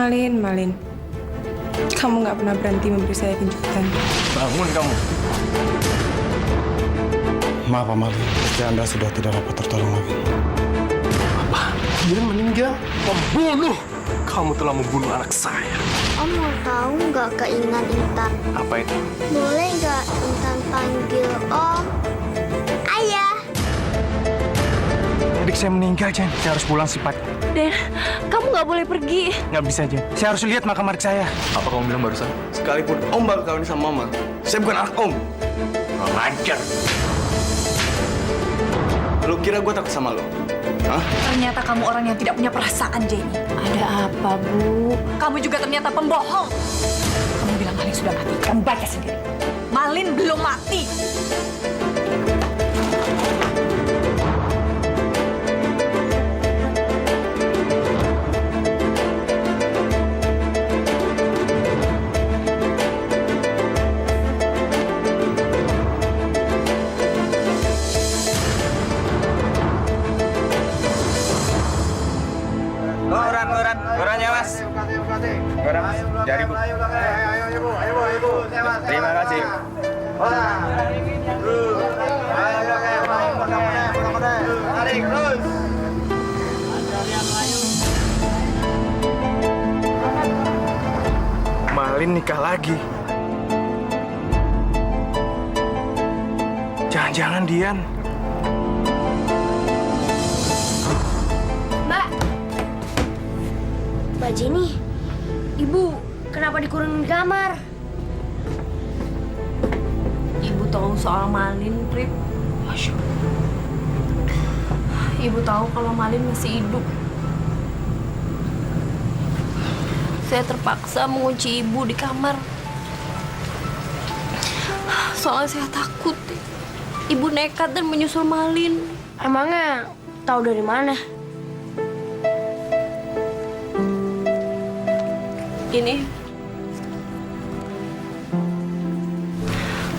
Malin. Kamu nggak pernah berhenti memberi saya kejutan. Bangun kamu. Maaf, Pak Malin. Istri Anda sudah tidak dapat tertolong lagi. Apa? Dia meninggal? Pembunuh! Kamu telah membunuh anak saya. Om mau tahu nggak keinginan Intan? Apa itu? Boleh nggak Intan panggil Om Ayah? Adik saya meninggal, Jen. Saya harus pulang cepat. Den, kamu nggak boleh pergi. Nggak bisa, Jen. Saya harus lihat makam adik saya. Apa kamu bilang barusan? Sekalipun Om baru kawin sama Mama, saya bukan anak Om. Kurang ajar. Lu kira gue takut sama lo? Hah? Ternyata kamu orang yang tidak punya perasaan, Jenny. Ada apa, Bu? Kamu juga ternyata pembohong. Kamu bilang Malin sudah mati. Kamu baca sendiri. Malin belum mati. Korannya, Mas. Koran, Mas. Jari, Bu. Terima kasih. Malin nikah lagi. Jangan-jangan Dian. Mbak Jenny, Ibu kenapa dikurungin di kamar? Ibu tahu soal Malin, Trip. Ibu tahu kalau Malin masih hidup. Saya terpaksa mengunci Ibu di kamar. Soalnya saya takut. Ibu nekat dan menyusul Malin. Emangnya tahu dari mana? Ini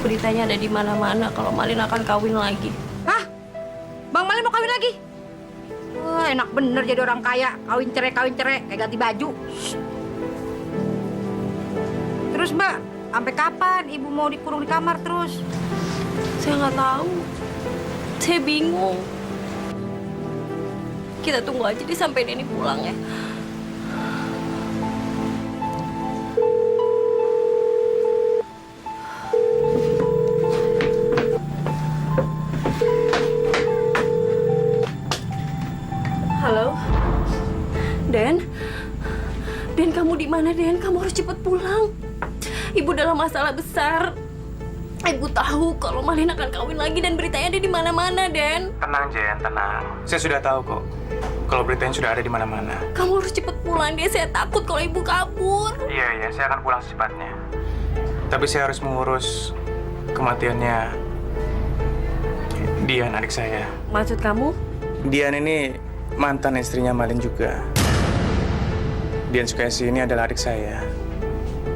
beritanya ada di mana-mana kalau Malin akan kawin lagi. Hah? Bang Malin mau kawin lagi? Wah, enak bener jadi orang kaya. Kawin cerai, kayak ganti baju. Terus Mbak, sampai kapan Ibu mau dikurung di kamar terus? Saya nggak tahu. Saya bingung. Kita tunggu aja deh sampai Denny pulang ya. Halo, Den, kamu di mana, Den? Kamu harus cepat pulang. Ibu dalam masalah besar. Ibu tahu kalau Malin akan kawin lagi dan beritanya ada di mana-mana, Den. Tenang, Jen, tenang. Saya sudah tahu kok. Kalau beritanya sudah ada di mana-mana. Kamu harus cepat pulang, Den. Saya takut kalau ibu kabur. Iya, saya akan pulang secepatnya. Tapi saya harus mengurus kematiannya Dian, adik saya. Maksud kamu? Dian ini mantan istrinya Malin juga. Dian Sukesi ini adalah adik saya.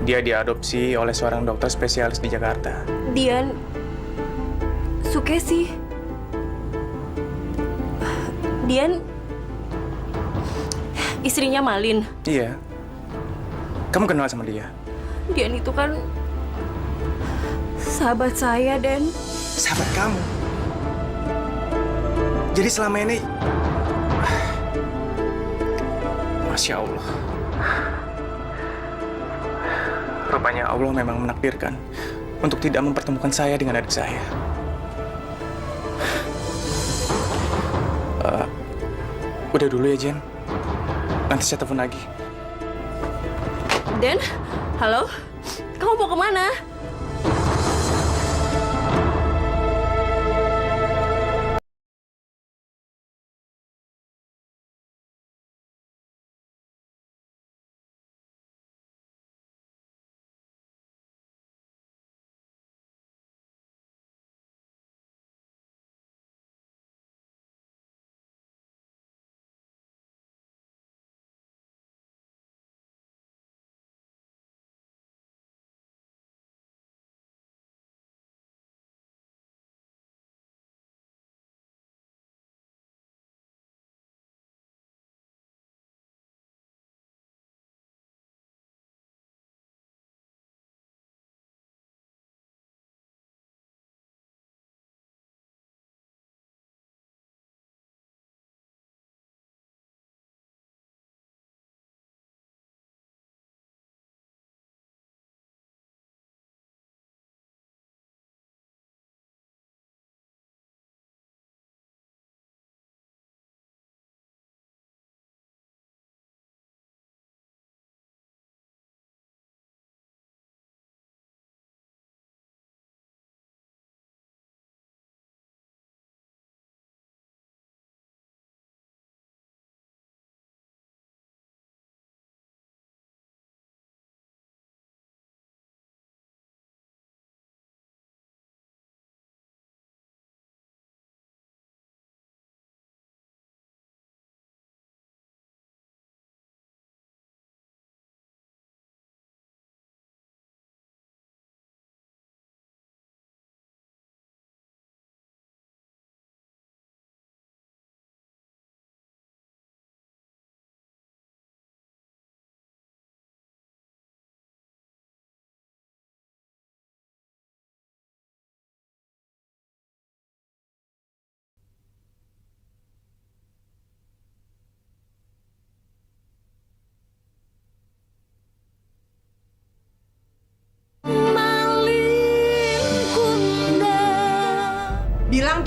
Dia diadopsi oleh seorang dokter spesialis di Jakarta. Dian Sukesi. Dian istrinya Malin. Iya. Kamu kenal sama dia? Dian itu kan sahabat saya, Den. Sahabat kamu. Jadi selama ini Masya Allah. Rupanya Allah memang menakdirkan untuk tidak mempertemukan saya dengan adik saya. Udah dulu ya, Jen. Nanti saya telepon lagi. Den, halo? Kamu mau kemana?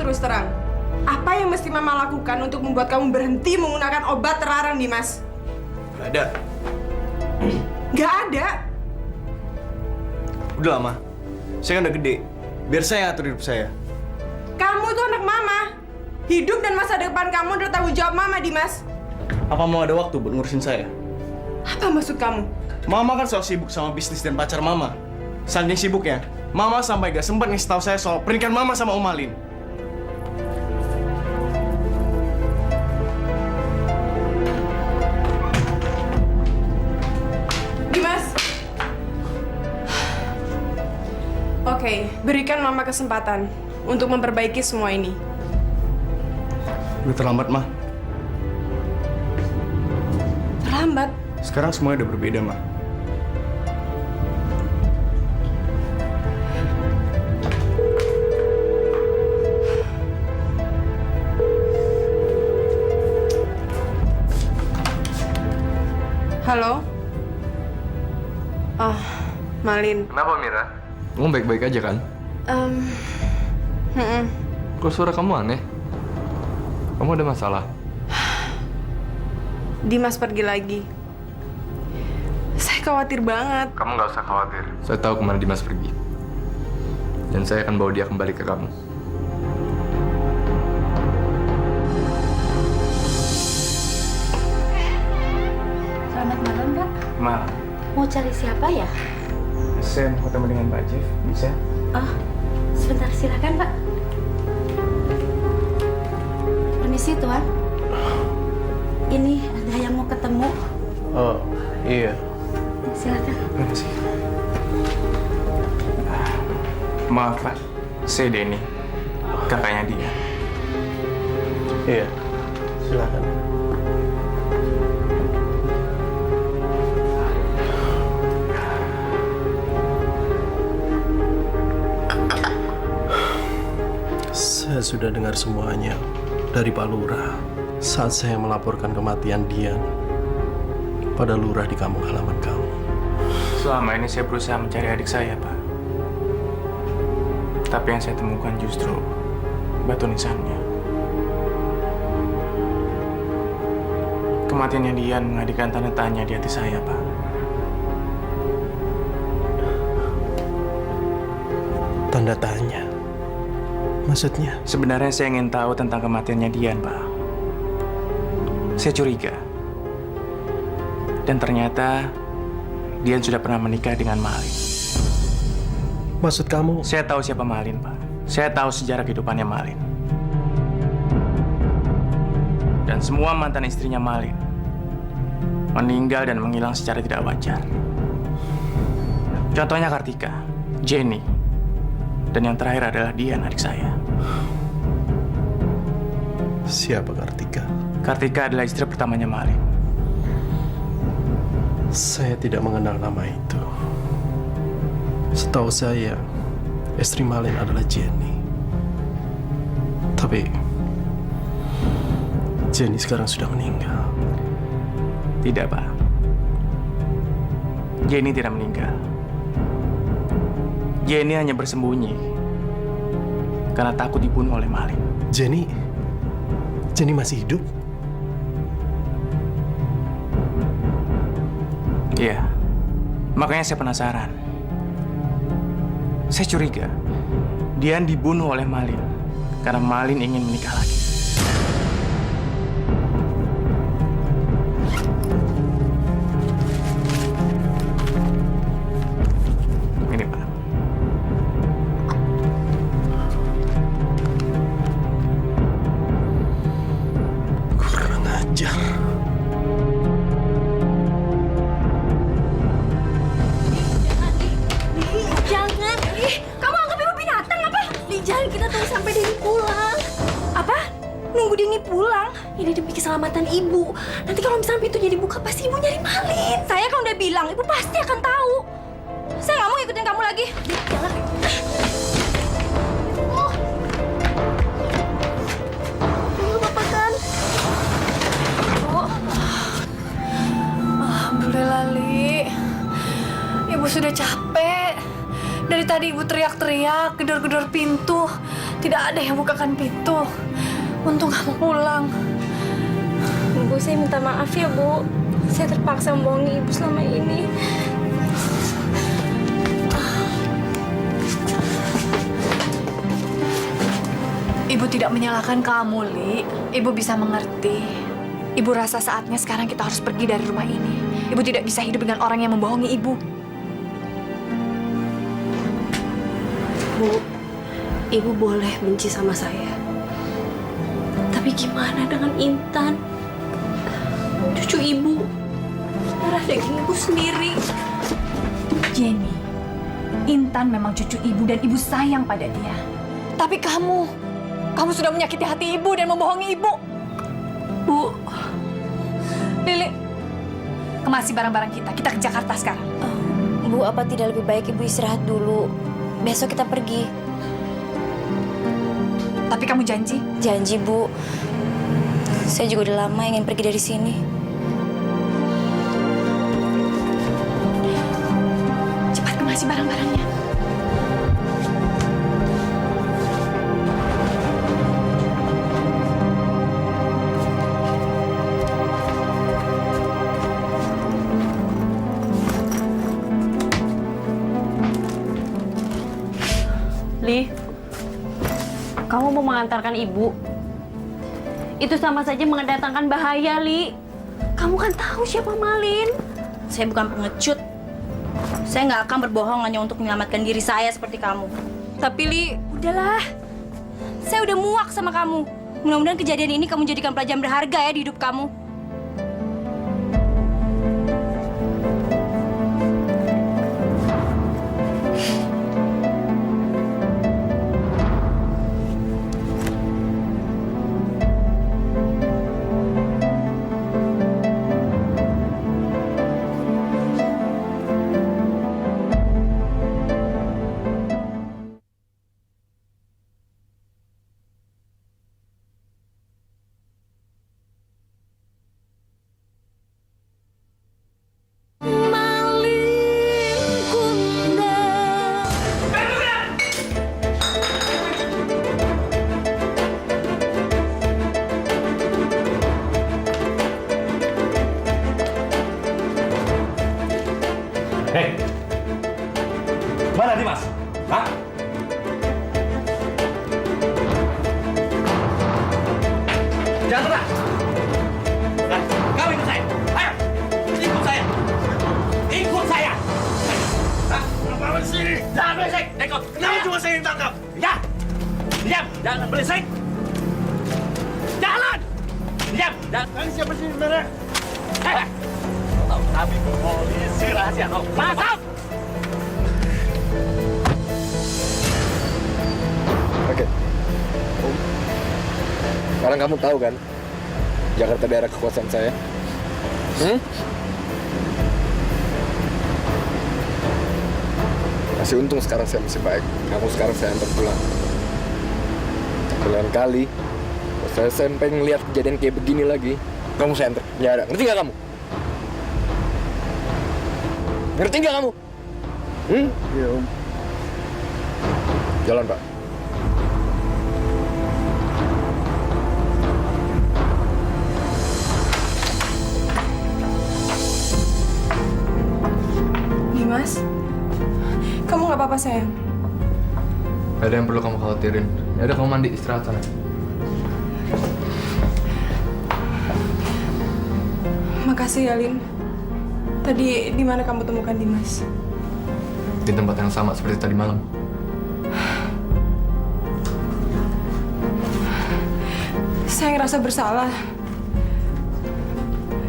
terus terang. Apa yang mesti Mama lakukan untuk membuat kamu berhenti menggunakan obat terlarang, Dimas? Gak ada. Gak ada. Udah lama. Saya kan udah gede. Biar saya yang atur hidup saya. Kamu tuh anak Mama. Hidup dan masa depan kamu adalah tanggung jawab Mama, Dimas. Apa mau ada waktu buat ngurusin saya? Apa maksud kamu? Mama kan selalu sibuk sama bisnis dan pacar Mama. Saking sibuknya, Mama sampai gak sempat ngasih tahu saya soal pernikahan Mama sama Om Malin. Dimas. Oke, berikan Mama kesempatan untuk memperbaiki semua ini. Udah terlambat, Ma. Terlambat. Sekarang semuanya udah berbeda, Ma. Halo? Oh, Malin. Kenapa Mira? Kamu baik-baik aja kan? Kok suara kamu aneh? Kamu ada masalah? Dimas pergi lagi. Saya khawatir banget. Kamu nggak usah khawatir. Saya tahu kemana Dimas pergi. Dan saya akan bawa dia kembali ke kamu. Selamat malam, Pak. Ma, Mau cari siapa ya? saya mau ketemu dengan Pak Jeff, bisa? Oh, sebentar silakan, Pak. Permisi, Tuan. Ini ada yang mau ketemu. Oh, iya. Silakan. Terima kasih. Maaf, Pak. Saya Denny, kakaknya dia. Iya, silakan. Saya sudah dengar semuanya dari Pak Lurah saat saya melaporkan kematian Dian pada Lurah di kampung halaman kamu. Selama ini saya berusaha mencari adik saya, Pak. Tapi yang saya temukan justru batu nisannya. Kematiannya Dian menghadirkan tanda tanya di hati saya, Pak. Tanda tanya. Maksudnya? Sebenarnya saya ingin tahu tentang kematiannya Dian, Pak. Saya curiga. Dan ternyata Dian sudah pernah menikah dengan Malin. Maksud kamu? Saya tahu siapa Malin, Pak. Saya tahu sejarah kehidupannya Malin. Dan semua mantan istrinya Malin meninggal dan menghilang secara tidak wajar. Contohnya Kartika, Jenny, dan yang terakhir adalah Dian, adik saya. Siapa Kartika? Kartika adalah istri pertamanya Malin. Saya tidak mengenal nama itu. Setahu saya, istri Malin adalah Jenny. Tapi Jenny sekarang sudah meninggal. Tidak, Pak. Jenny tidak meninggal. Jenny hanya bersembunyi karena takut dibunuh oleh Malin. Jenny masih hidup? Iya, makanya saya penasaran. Saya curiga Dian dibunuh oleh Malin karena Malin ingin menikah lagi. Ini, Pak. Kurang ajar. Jangan, kamu anggap ibu binatang apa? Jangan, kita tunggu sampai Denny pulang. Apa? Nunggu Denny pulang? Ini demi keselamatan ibu. Nanti kalau misalnya pintunya dibuka, pasti ibu nyari Malin. Saya kan udah bilang, ibu pasti akan tahu. Saya nggak mau ikutin kamu lagi. Jangan. Oh. Ibu apa kan? Oh. Alhamdulillah, Li. Ibu sudah capek. Dari tadi ibu teriak-teriak, gedor-gedor pintu. Tidak ada yang bukakan pintu. Untung kamu pulang. Bu, saya minta maaf ya, Bu. Saya terpaksa membohongi Ibu selama ini. Ibu tidak menyalahkan kamu, Li. Ibu bisa mengerti. Ibu rasa saatnya sekarang kita harus pergi dari rumah ini. Ibu tidak bisa hidup dengan orang yang membohongi Ibu. Bu, Ibu boleh benci sama saya. Tapi gimana dengan Intan? Cucu Ibu. Darah daging Ibu sendiri. Jenny, Intan memang cucu Ibu dan Ibu sayang pada dia. Tapi kamu sudah menyakiti hati Ibu dan membohongi Ibu. Bu, Lili, kemasi barang-barang kita ke Jakarta sekarang. Bu, apa tidak lebih baik Ibu istirahat dulu? Besok kita pergi. Tapi kamu janji? Janji, Bu. Saya juga udah lama ingin pergi dari sini. Cepat kemasi barang-barangnya. Li, kamu mau mengantarkan ibu? Itu sama saja mendatangkan bahaya, Li. Kamu kan tahu siapa Malin. Saya bukan pengecut. Saya nggak akan berbohong hanya untuk menyelamatkan diri saya seperti kamu. Tapi Li, udahlah. Saya udah muak sama kamu. Mudah-mudahan kejadian ini kamu jadikan pelajaran berharga ya di hidup kamu. Hei, mana Dimas? Hah? Jangan gerak! Nah, kamu ikut saya. Ayo, ikut saya. Ikut saya. Hah? Kenapa di sini? Jangan berisik. Ikut. Kenapa cuma saya yang tangkap? Ya. Diam. Jangan berisik. Jalan. Diam. Jangan siapa sih sebenarnya? Hei. Tahu kami polisi rahasia. Tahu. Masuk. Oke. Sekarang kamu tahu kan, Jakarta daerah kekuasaan saya. Masih untung sekarang saya masih baik. Kamu sekarang saya antar pulang. Lain kali, kalau saya sampai ngeliat kejadian kayak begini lagi, kamu saya antar penjara. Ngerti nggak kamu? Ngerti nggak kamu? Iya, Om. Jalan, Pak. Dimas, kamu nggak apa-apa sayang? Gak ada yang perlu kamu khawatirin. Ya udah, kamu mandi, istirahat sana. Makasih ya, Lin. Tadi di mana kamu temukan Dimas? Di tempat yang sama seperti tadi malam. Saya ngerasa bersalah.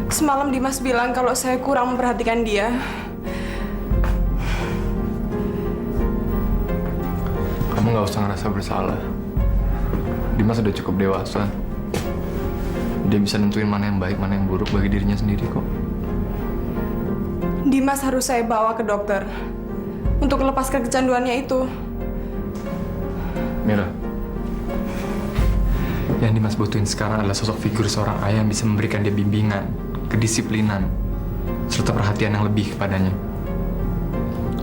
Semalam Dimas bilang kalau saya kurang memperhatikan dia. Kamu nggak usah ngerasa bersalah. Dimas sudah cukup dewasa. Dia bisa nentuin mana yang baik, mana yang buruk bagi dirinya sendiri kok. Dimas harus saya bawa ke dokter untuk melepaskan kecanduannya itu. Mira, yang Dimas butuhin sekarang adalah sosok figur seorang ayah yang bisa memberikan dia bimbingan, kedisiplinan, serta perhatian yang lebih kepadanya.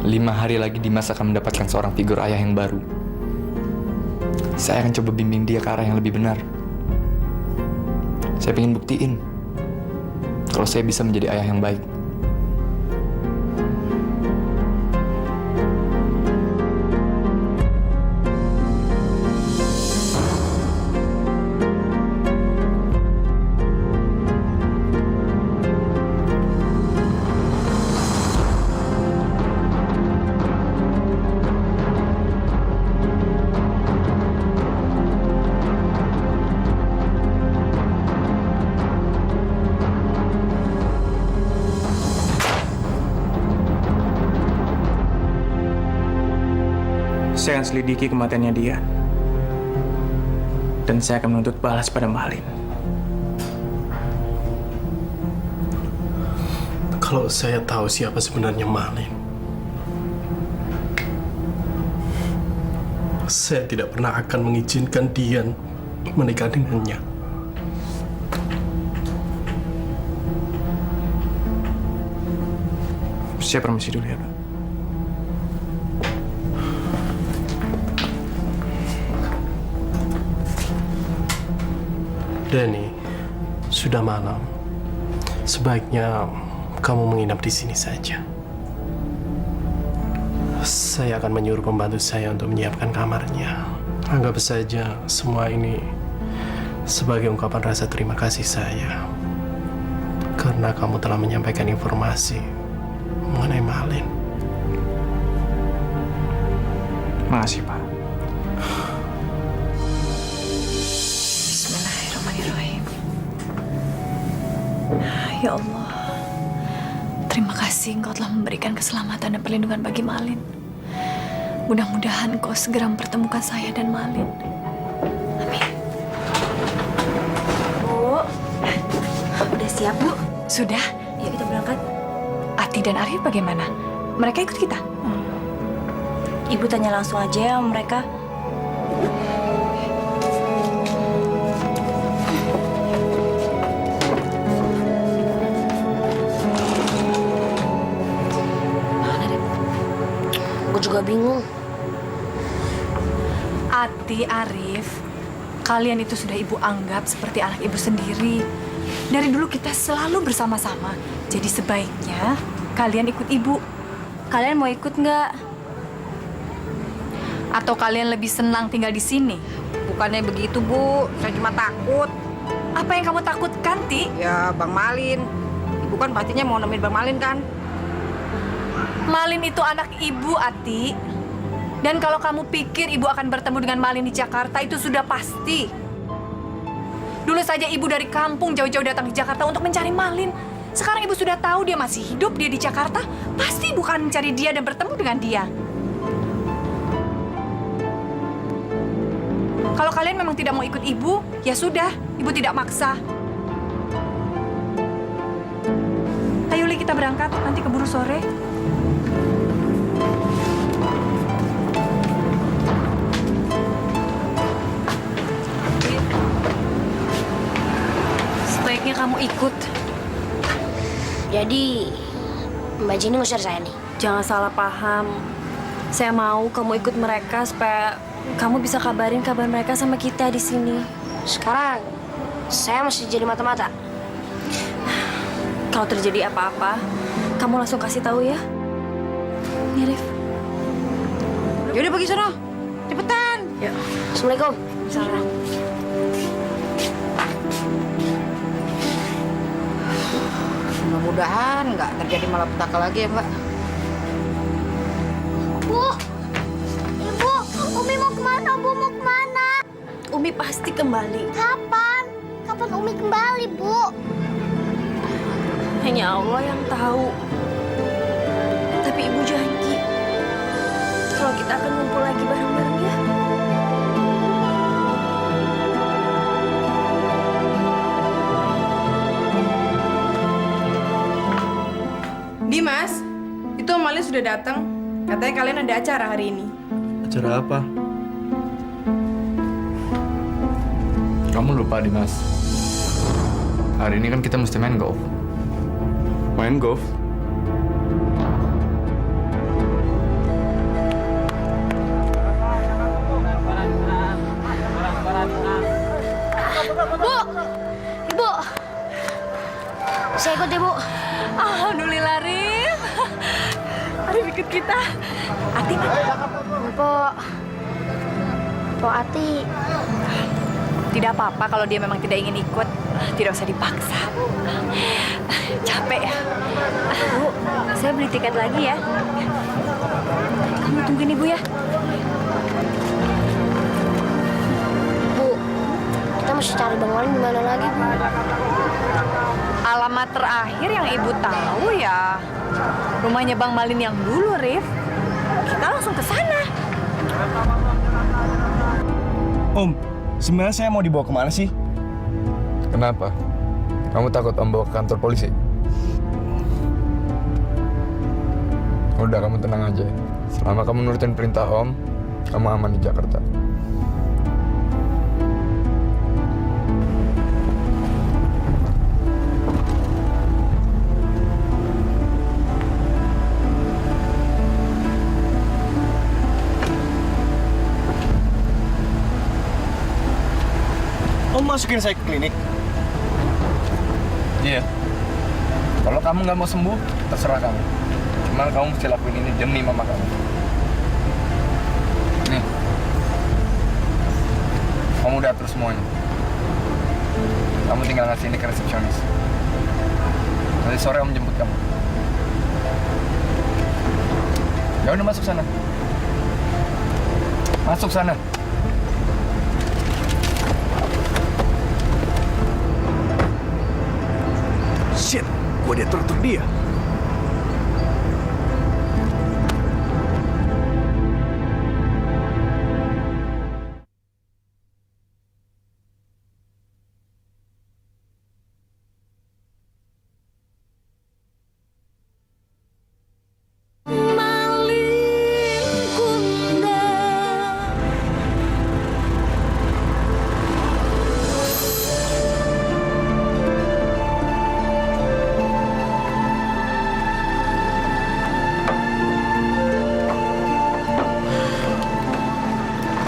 5 hari lagi Dimas akan mendapatkan seorang figur ayah yang baru. Saya akan coba bimbing dia ke arah yang lebih benar. Saya ingin buktiin kalau saya bisa menjadi ayah yang baik. Saya akan selidiki kematiannya dia. Dan saya akan menuntut balas pada Malin. Kalau saya tahu siapa sebenarnya Malin, saya tidak pernah akan mengizinkan Dian menikah dengannya. Saya permisi dulu ya, Pak. Danny, sudah malam. Sebaiknya kamu menginap di sini saja. Saya akan menyuruh pembantu saya untuk menyiapkan kamarnya. Anggap saja semua ini sebagai ungkapan rasa terima kasih saya. Karena kamu telah menyampaikan informasi mengenai Malin. Makasih, Pak. Bismillahirrahmanirrahim. Ya Allah, terima kasih Engkau telah memberikan keselamatan dan perlindungan bagi Malin. Mudah-mudahan Engkau segera mempertemukan saya dan Malin. Amin. Bu, udah siap, Bu? Sudah? Yuk kita berangkat. Ati dan Arif bagaimana? Mereka ikut kita? Ibu tanya langsung aja ya sama mereka. Gue juga bingung. Ati, Arif, kalian itu sudah ibu anggap seperti anak ibu sendiri. Dari dulu kita selalu bersama-sama. Jadi sebaiknya kalian ikut ibu. Kalian mau ikut nggak? Atau kalian lebih senang tinggal di sini? Bukannya begitu, Bu. Saya cuma takut. Apa yang kamu takutkan, Ti? Ya, Bang Malin. Ibu kan pastinya mau nemenin Bang Malin kan? Malin itu anak ibu, Ati. Dan kalau kamu pikir ibu akan bertemu dengan Malin di Jakarta, itu sudah pasti. Dulu saja ibu dari kampung jauh-jauh datang di Jakarta untuk mencari Malin. Sekarang ibu sudah tahu dia masih hidup, dia di Jakarta. Pasti ibu akan mencari dia dan bertemu dengan dia. Kalau kalian memang tidak mau ikut ibu, ya sudah, ibu tidak maksa. Ayo, Li, kita berangkat, nanti keburu sore. Sebaiknya kamu ikut. Jadi, Mbak Jenny ngusir saya nih. Jangan salah paham. Saya mau kamu ikut mereka supaya kamu bisa kabarin kabar mereka sama kita di sini. Sekarang, saya masih jadi mata-mata. Kalau terjadi apa-apa, kamu langsung kasih tahu ya. Ya, Rif. Yaudah pergi sana. Cepetan. Yuk. Assalamualaikum. Salam. Mudah-mudahan nggak terjadi malapetaka lagi ya, Mbak. Bu, Ibu, Umi mau kemana? Bu mau kemana? Umi pasti kembali. Kapan? Kapan Umi kembali, Bu? Hanya Allah yang tahu. Tapi Ibu janji kalau kita akan ngumpul lagi bareng-bareng ya. Dimas, itu Om Malin sudah datang. Katanya kalian ada acara hari ini. Acara apa? Kamu lupa, Dimas. Hari ini kan kita mesti main golf. Main golf? Po Ati. Tidak apa-apa kalau dia memang tidak ingin ikut. Tidak usah dipaksa. Capek ya. Bu, saya beli tiket lagi ya. Kamu tungguin Ibu ya. Bu, kita mesti cari Bang Malin di mana lagi, Bu? Alamat terakhir yang Ibu tahu ya rumahnya Bang Malin yang dulu, Rif. Kita langsung ke sana. Om, sebenarnya saya mau dibawa kemana sih? Kenapa? Kamu takut Om bawa ke kantor polisi? Udah, kamu tenang aja. Selama kamu nurutin perintah Om, kamu aman di Jakarta. Om masukin saya ke klinik. Iya. Kalau kamu nggak mau sembuh, terserah kamu. Cuman kamu mesti lakuin ini demi mama kamu. Nih. Kamu udah atur semuanya. Kamu tinggal ngasih ini ke resepsionis. Nanti sore Om jemput kamu. Ya udah, masuk sana. Masuk sana. Shit, gua diatur-atur dia.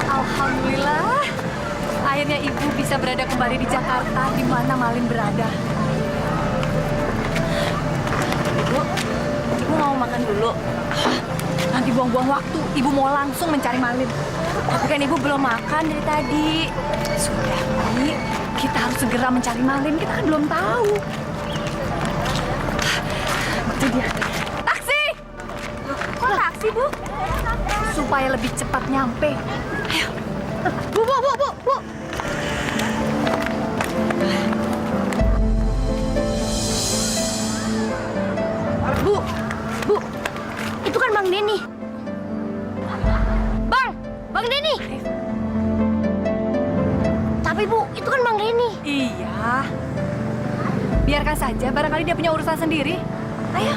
Alhamdulillah, akhirnya Ibu bisa berada kembali di Jakarta, di mana Malin berada. Ibu mau makan dulu. Nanti buang-buang waktu, Ibu mau langsung mencari Malin. Tapi kan Ibu belum makan dari tadi. Sudah, Bi, kita harus segera mencari Malin, kita kan belum tahu. Itu dia. Taksi! Kok taksi, Bu? Supaya lebih cepat nyampe. Ayo. Bu. Bu, itu kan Bang Denny. Bang Denny. Tapi Bu, itu kan Bang Denny. Iya. Biarkan saja, barangkali dia punya urusan sendiri. Ayo.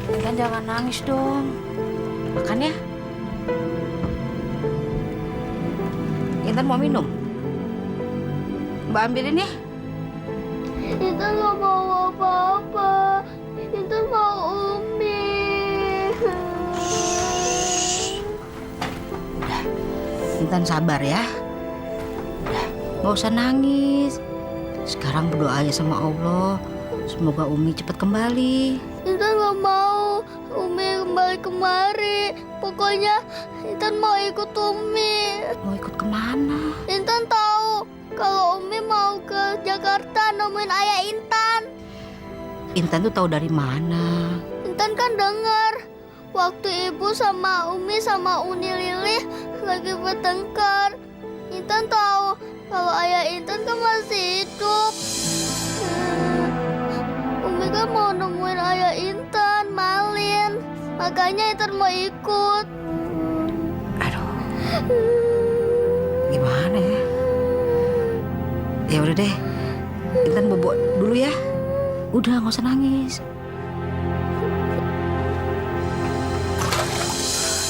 Intan jangan nangis dong. Makan ya. Intan mau minum? Mbak ambilin ya. Intan nggak mau apa-apa. Intan mau Umi. Udah. Intan sabar ya. Udah, nggak usah nangis. Sekarang berdoa aja sama Allah. Semoga Umi cepat kembali. Intan nggak mau Umi kembali kemari. Pokoknya Intan mau ikut Umi. Mau ikut kemana? Intan tahu kalau Umi mau ke Jakarta nemuin ayah Intan. Intan tuh tahu dari mana? Intan kan dengar waktu ibu sama Umi sama Uni Lili lagi bertengkar. Intan tahu kalau ayah Intan kan masih hidup. Umi kan mau nemuin ayah Intan, Malin. Makanya Intan mau ikut. Aduh. Gimana ya? Ya udah deh. Intan bobo dulu ya. Udah, nggak usah nangis.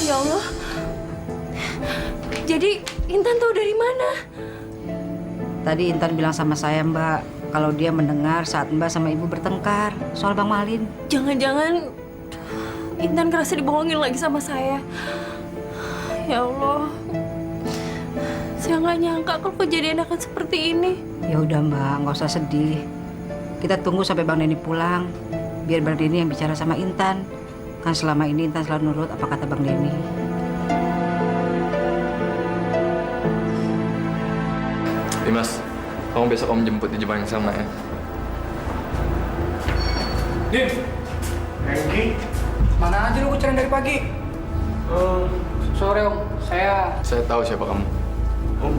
Ya Allah. Jadi Intan tahu dari mana? Tadi Intan bilang sama saya, Mbak, kalau dia mendengar saat Mbak sama Ibu bertengkar soal Bang Malin. Jangan-jangan Intan kerasa dibohongin lagi sama saya. Ya Allah, saya nggak nyangka kalau kejadian akan seperti ini. Ya udah Mbak, nggak usah sedih. Kita tunggu sampai Bang Denny pulang. Biar Bang Denny yang bicara sama Intan. Kan selama ini Intan selalu nurut apa kata Bang Denny. Dimas, kamu besok Om jemput di jam yang sama ya. Dim! Hengki? Mana aja lu kecerain dari pagi? Sore Om, saya Tahu siapa kamu. Om.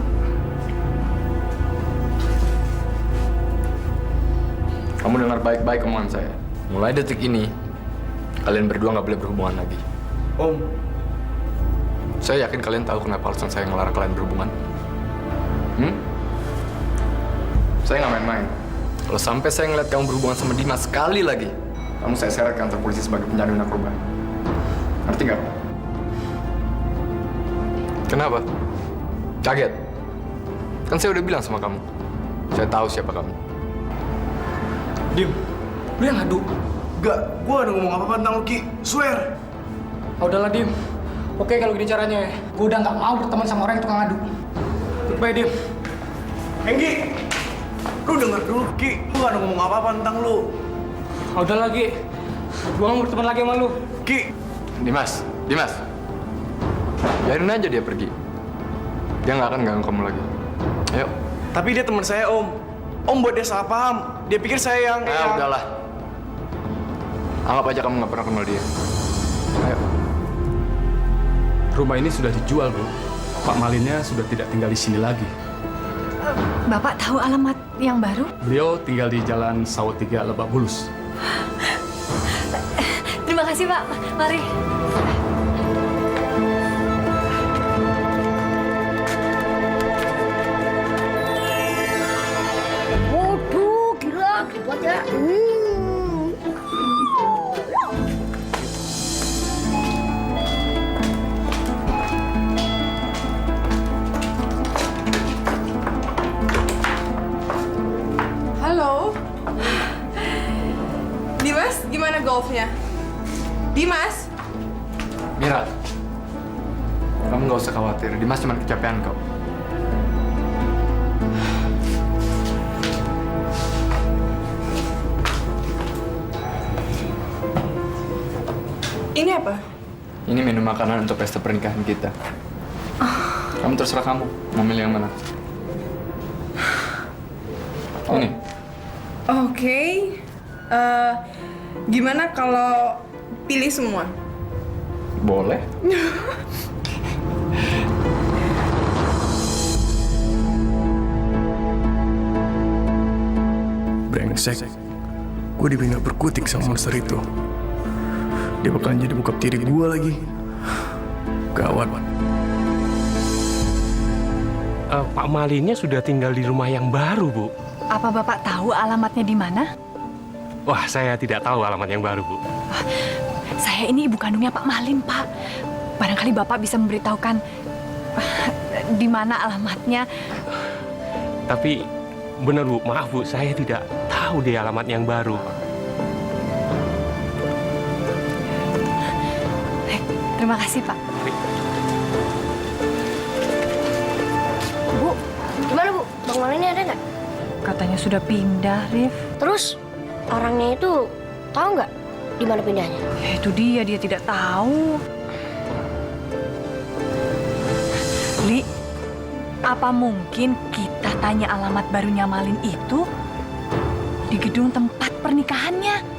Kamu dengar baik-baik omongan saya. Mulai detik ini, kalian berdua nggak boleh berhubungan lagi. Om. Saya yakin kalian tahu kenapa alasan saya ngelarang kalian berhubungan. Saya nggak main-main. Kalau sampai saya ngeliat kamu berhubungan sama Dimas sekali lagi, kamu saya seret ke kantor polisi sebagai penyalahgunaan narkoba. Ngerti nggak? Kenapa? Kaget? Kan saya udah bilang sama kamu. Saya tahu siapa kamu. Dim, lu yang ngadu? Gak, gua gak ada ngomong apa-apa tentang lu, Ki. Swear. udahlah Dim. Oke kalau gini caranya, gue udah nggak mau berteman sama orang yang tukang adu. Goodbye, Dim. Hengki, lu denger dulu, Ki. Gua gak ada ngomong apa-apa tentang lu. Udah lagi, gue mau berteman lagi sama lu. Ki. Dimas. Biarin aja dia pergi. Dia nggak akan ganggu kamu lagi. Ayo. Tapi dia teman saya, Om. Om buat dia salah paham. Dia pikir saya yang... Udahlah. Anggap aja kamu nggak pernah kenal dia. Ayo. Rumah ini sudah dijual, Bu. Pak Malinnya sudah tidak tinggal di sini lagi. Bapak tahu alamat yang baru? Beliau tinggal di Jalan Sawah 3, Lebak Bulus. Terima kasih, Pak. Mari. Waduh, gila, hebat ya. Halo. Dimas, gimana golfnya? Dimas? Mira, kamu nggak usah khawatir. Dimas cuma kecapean kok. Ini apa? Ini menu makanan untuk pesta pernikahan kita. Kamu terserah kamu mau milih yang mana. Ini. Oke. Gimana kalau pilih semua? Boleh. Brengsek. Gue dibina berkutik sama monster itu. Dia bakalan jadi bokap tiri gue lagi. Gawat. Pak Malinnya sudah tinggal di rumah yang baru, Bu. Apa Bapak tahu alamatnya di mana? Wah, saya tidak tahu alamat yang baru, Bu. Saya ini ibu kandungnya Pak Malin, Pak. Barangkali Bapak bisa memberitahukan di mana alamatnya. Tapi benar, Bu. Maaf, Bu. Saya tidak tahu deh alamat yang baru. Terima kasih, Pak. Bu, gimana Bu? Bang Malinnya ada nggak? Katanya sudah pindah, Rif. Terus orangnya itu tahu nggak di mana pindahnya? Ya, itu dia tidak tahu. Li, apa mungkin kita tanya alamat barunya Malin itu di gedung tempat pernikahannya?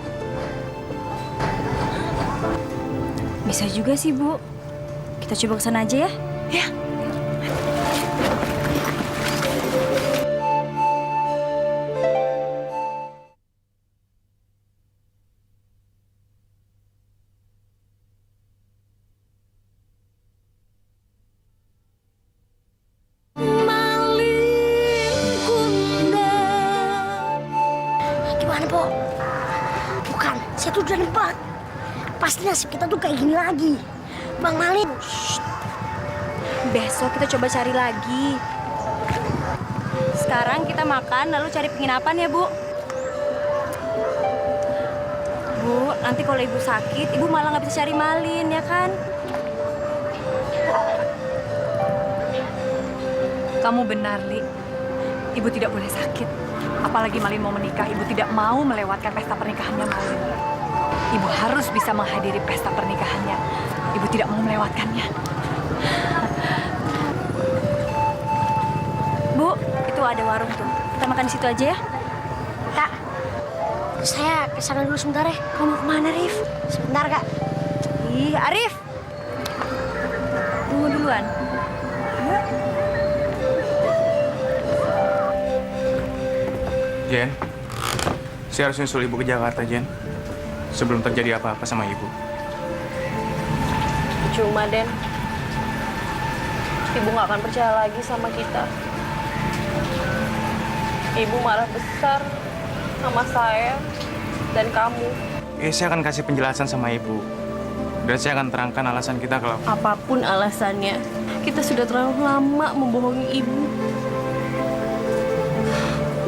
Bisa juga sih, Bu. Kita coba ke sana aja ya. Ya. Gimana, Po? Bukan, saya tuh udah nebak. Pasti nasib kita tuh kayak gini lagi. Bang Malin. Besok kita coba cari lagi. Sekarang kita makan lalu cari penginapan ya, Bu. Bu, nanti kalau ibu sakit, ibu malah nggak bisa cari Malin, ya kan? Kamu benar, Li. Ibu tidak boleh sakit. Apalagi Malin mau menikah, ibu tidak mau melewatkan pesta pernikahannya Malin. Ibu harus bisa menghadiri pesta pernikahannya. Ibu tidak mau melewatkannya. Bu, itu ada warung tuh. Kita makan di situ aja ya. Kak, saya kesana dulu sebentar ya. Kamu mau kemana, Rif? Sebentar, Kak. Ih, Arif. Tunggu duluan. Jen, saya harus nyusul ibu ke Jakarta, Jen. Sebelum terjadi apa-apa sama ibu. Cuma, Den, ibu nggak akan percaya lagi sama kita. Ibu marah besar sama saya dan kamu. Saya akan kasih penjelasan sama ibu. Dan saya akan terangkan alasan kita kalau... Apapun alasannya, kita sudah terlalu lama membohongi ibu.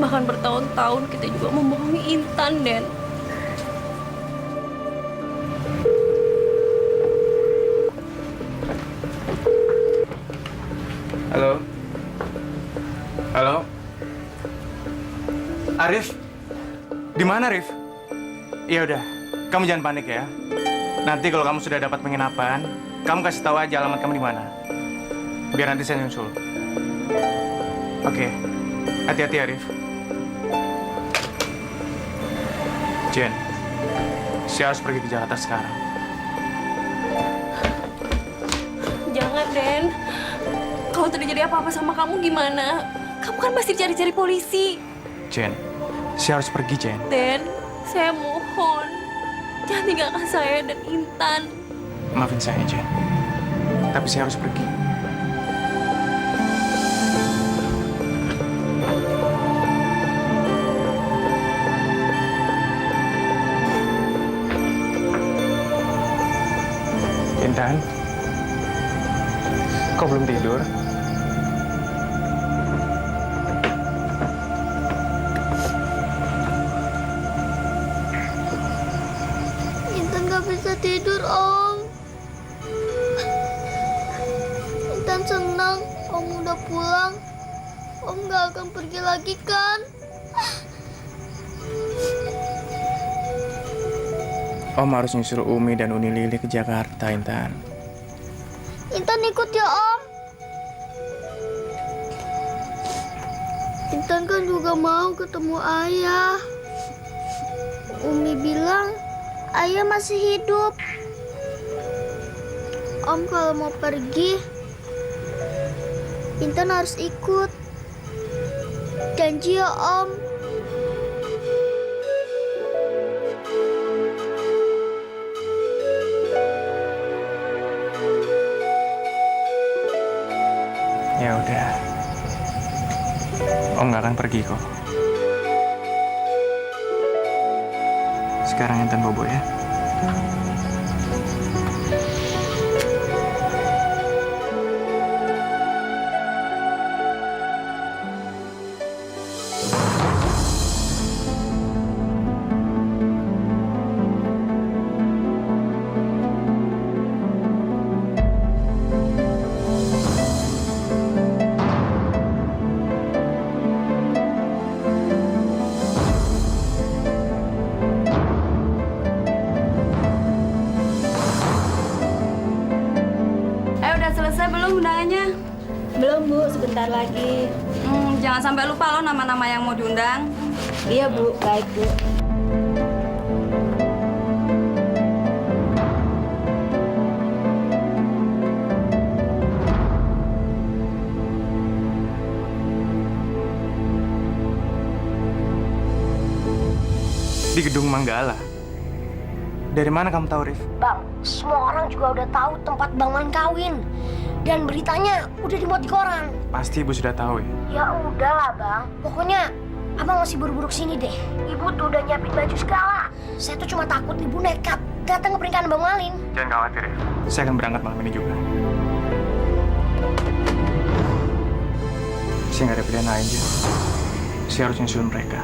Bahkan bertahun-tahun kita juga membohongi Intan, Den. Halo? Halo? Arif? Di mana, Arif? Ya udah, kamu jangan panik ya. Nanti kalau kamu sudah dapat penginapan, kamu kasih tahu aja alamat kamu di mana. Biar nanti saya nyusul. Oke. Hati-hati, Arif. Jen, saya harus pergi ke Jakarta sekarang. Jangan, Den. Kalau terjadi apa-apa sama kamu gimana? Kamu kan masih cari-cari polisi. Jen, saya harus pergi, Jen. Den, saya mohon. Jangan tinggalkan saya dan Intan. Maafin saya, Jen. Tapi saya harus pergi. Intan, kok belum tidur? Intan gak bisa tidur, Om. Intan senang Om udah pulang. Om gak akan pergi lagi kan? Om harus nyusul Umi dan Uni Lili ke Jakarta, Intan. Intan ikut ya, Om. Intan kan juga mau ketemu ayah. Umi bilang ayah masih hidup. Om kalau mau pergi, Intan harus ikut. Janji ya, Om. Ya udah. Om nggak akan pergi kok. Sekarang Intan bobo ya. Selesai belum undangannya? Belum, Bu. Sebentar lagi. Jangan sampai lupa loh nama-nama yang mau diundang. Iya, Bu. Baik, Bu. Di Gedung Manggala. Dari mana kamu tahu, Rif? Bang, semua orang juga udah tahu tempat Bang Malin kawin. Dan beritanya udah dimuat di koran. Pasti Ibu sudah tahu ya? Ya udahlah, Bang. Pokoknya Abang masih buru-buru sini deh. Ibu tuh udah nyiapin baju segala. Saya tuh cuma takut Ibu nekat datang ke pernikahan Bang Malin. Jangan khawatir, Rif. Saya akan berangkat malam ini juga. Saya nggak ada pilihan lain, Jen. Saya harus nyusul mereka.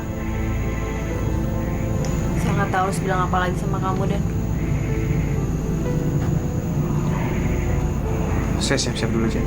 Saya nggak tahu harus bilang apa lagi sama kamu, Dan. Saya siap-siap dulu, Jen.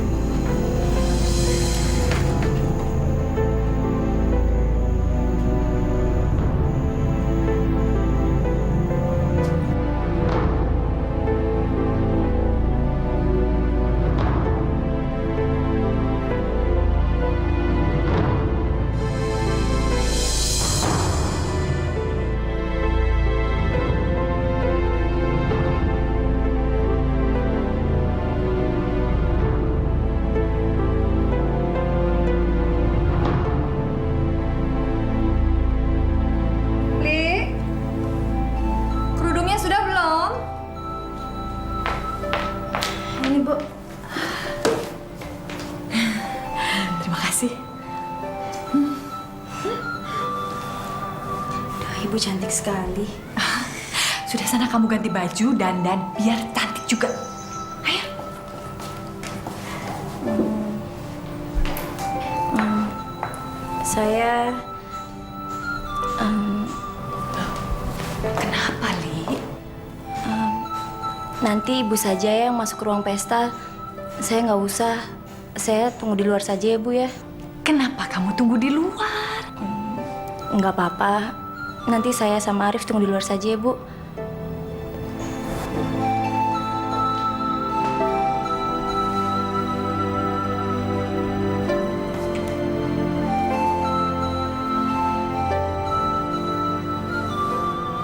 Kerudungnya sudah belum? Ini, Bu. Terima kasih. Duh, Ibu cantik sekali. Sudah sana kamu ganti baju, dandan, biar cantik juga. Ayo. Saya... Kenapa, Li? Nanti ibu saja yang masuk ke ruang pesta. Saya nggak usah. Saya tunggu di luar saja ya, Bu ya. Kenapa kamu tunggu di luar? Nggak apa-apa. Nanti saya sama Arif tunggu di luar saja ya, Bu.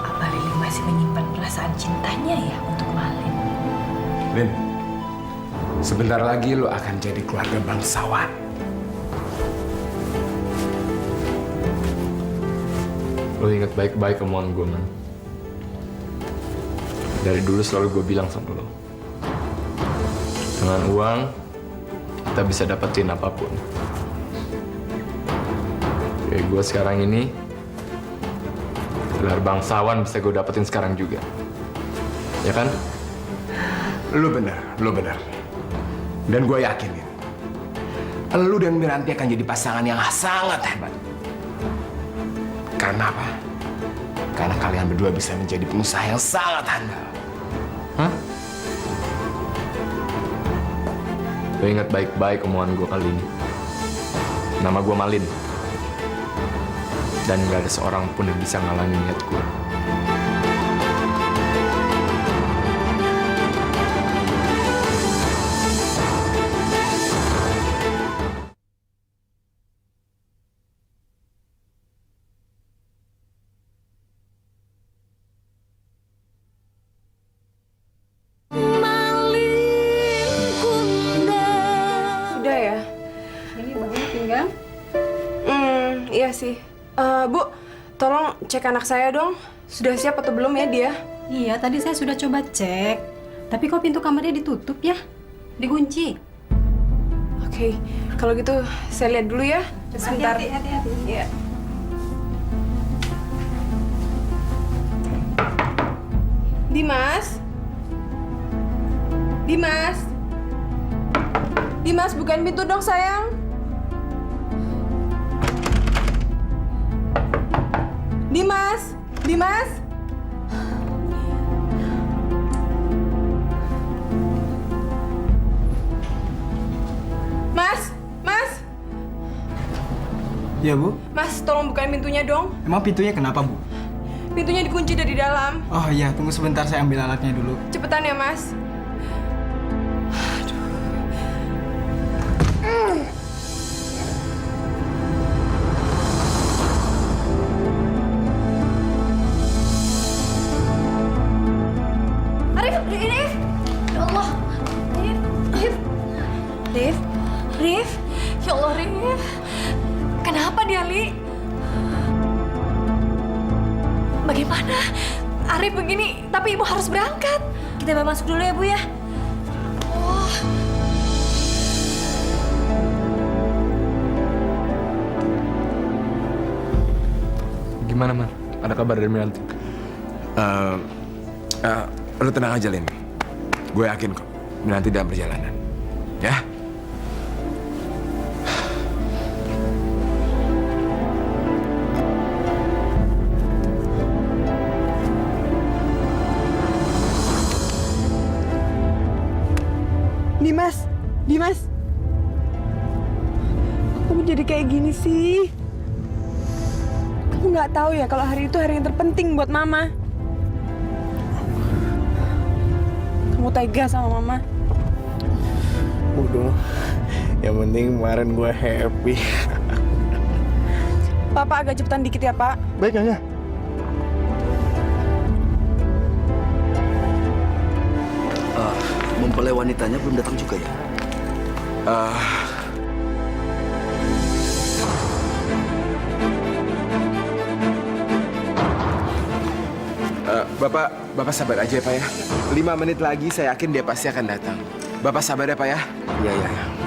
Apa Lili masih menyimpan perasaan cintanya ya untuk Malin? Lin, sebentar lagi lo akan jadi keluarga bangsawan. Lo ingat baik-baik omongan gue, Man. Dari dulu selalu gue bilang sama lo. Dengan uang, kita bisa dapetin apapun. Kayak gue sekarang ini, gelar bangsawan bisa gue dapetin sekarang juga. Ya kan? Lo bener. Dan gue yakinin, lo dan Miranti akan jadi pasangan yang sangat hebat. Karena apa? Karena kalian berdua bisa menjadi pengusaha yang sangat handal. Hah? Lo ingat baik-baik omongan gue kali ini. Nama gue Malin. Dan gak ada seorang pun yang bisa ngalangin niat gue. Sudah ya? Ini bagian pinggang. Iya sih. Bu, tolong cek anak saya dong. Sudah siap atau belum ya dia? Iya, tadi saya sudah coba cek. Tapi kok pintu kamarnya ditutup ya? Dikunci. Oke, kalau gitu saya lihat dulu ya. Sebentar. Hati-hati. Iya. Dimas? Dimas? Dimas, bukain pintu dong sayang. Dimas? Dimas? Mas? Mas? Ya, Bu. Mas, tolong bukain pintunya dong. Emang pintunya kenapa, Bu? Pintunya dikunci dari dalam. Oh iya, tunggu sebentar saya ambil alatnya dulu. Cepetan ya, Mas. Arif, Rif. Ya Allah. Rif. Ya Allah, Rif. Kenapa dia, Li? Bagaimana? Arif begini, tapi ibu harus berangkat. Kita bawa masuk dulu ya, Bu ya. Oh. Gimana, Man? Ada kabar dari Miranti? Lo tenang aja, Lin. Gue yakin kok, Miranti dalam perjalanan. Ya? Dimas, Dimas. Kamu jadi kayak gini sih? Kamu nggak tahu ya kalau hari itu hari yang terpenting buat Mama. Kamu tega sama Mama. Udah, yang penting kemarin gue happy. Papa agak cepetan dikit ya, Pak. Baik, Nyonya. Mempelai wanitanya belum datang juga ya? Bapak sabar aja ya Pak ya. 5 menit lagi saya yakin dia pasti akan datang. Bapak sabar ya Pak ya. Iya.